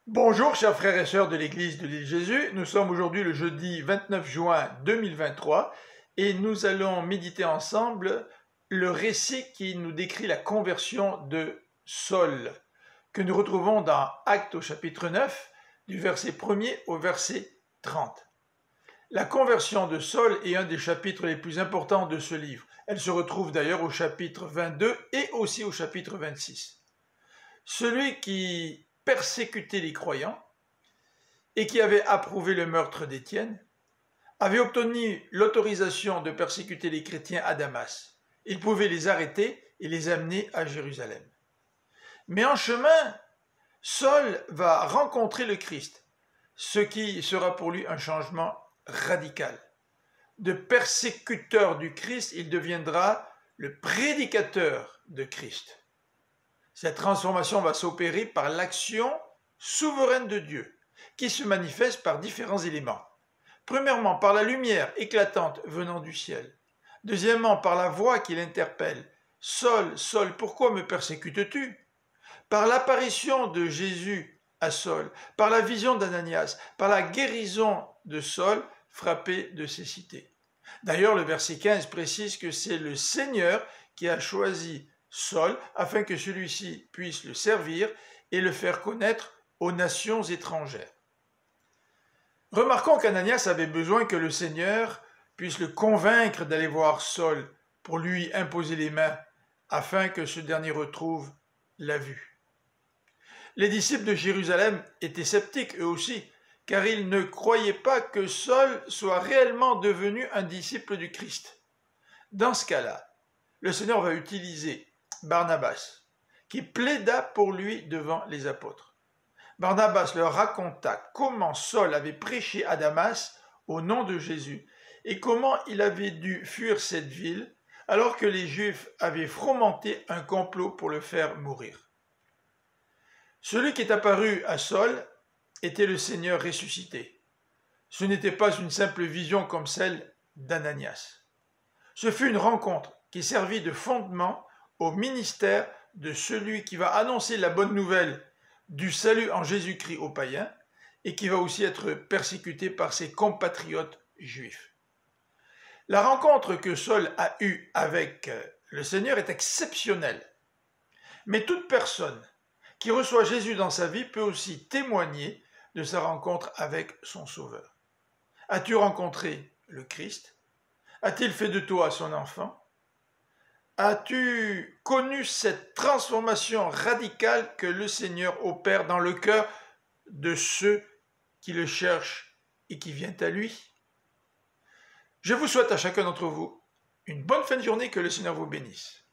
Bonjour chers frères et sœurs de l'église de l'île Jésus, nous sommes aujourd'hui le jeudi 29 juin 2023 et nous allons méditer ensemble le récit qui nous décrit la conversion de Saul, que nous retrouvons dans Actes au chapitre 9, du verset 1er au verset 30. La conversion de Saul est un des chapitres les plus importants de ce livre. Elle se retrouve d'ailleurs au chapitre 22 et aussi au chapitre 26. Celui qui persécutait les croyants et qui avait approuvé le meurtre d'Étienne avait obtenu l'autorisation de persécuter les chrétiens à Damas. Il pouvait les arrêter et les amener à Jérusalem. Mais en chemin, Saul va rencontrer le Christ, ce qui sera pour lui un changement radical. De persécuteur du Christ, il deviendra le prédicateur de Christ. Cette transformation va s'opérer par l'action souveraine de Dieu, qui se manifeste par différents éléments. Premièrement, par la lumière éclatante venant du ciel. Deuxièmement, par la voix qui l'interpelle. « Saul, Saul, pourquoi me persécutes-tu » Par l'apparition de Jésus à Saul, par la vision d'Ananias, par la guérison de Saul frappé de cécité. D'ailleurs, le verset 15 précise que c'est le Seigneur qui a choisi Saul afin que celui-ci puisse le servir et le faire connaître aux nations étrangères. Remarquons qu'Ananias avait besoin que le Seigneur puisse le convaincre d'aller voir Saul pour lui imposer les mains afin que ce dernier retrouve la vue. Les disciples de Jérusalem étaient sceptiques eux aussi, car ils ne croyaient pas que Saul soit réellement devenu un disciple du Christ. Dans ce cas-là, le Seigneur va utiliser Barnabas, qui plaida pour lui devant les apôtres. Barnabas leur raconta comment Saul avait prêché à Damas au nom de Jésus et comment il avait dû fuir cette ville alors que les Juifs avaient fomenté un complot pour le faire mourir. Celui qui est apparu à Saul était le Seigneur ressuscité. Ce n'était pas une simple vision comme celle d'Ananias. Ce fut une rencontre qui servit de fondement au ministère de celui qui va annoncer la bonne nouvelle du salut en Jésus-Christ aux païens et qui va aussi être persécuté par ses compatriotes juifs. La rencontre que Saul a eue avec le Seigneur est exceptionnelle. Mais toute personne qui reçoit Jésus dans sa vie peut aussi témoigner de sa rencontre avec son Sauveur. As-tu rencontré le Christ? A-t-il fait de toi son enfant? As-tu connu cette transformation radicale que le Seigneur opère dans le cœur de ceux qui le cherchent et qui viennent à lui? Je vous souhaite à chacun d'entre vous une bonne fin de journée, que le Seigneur vous bénisse.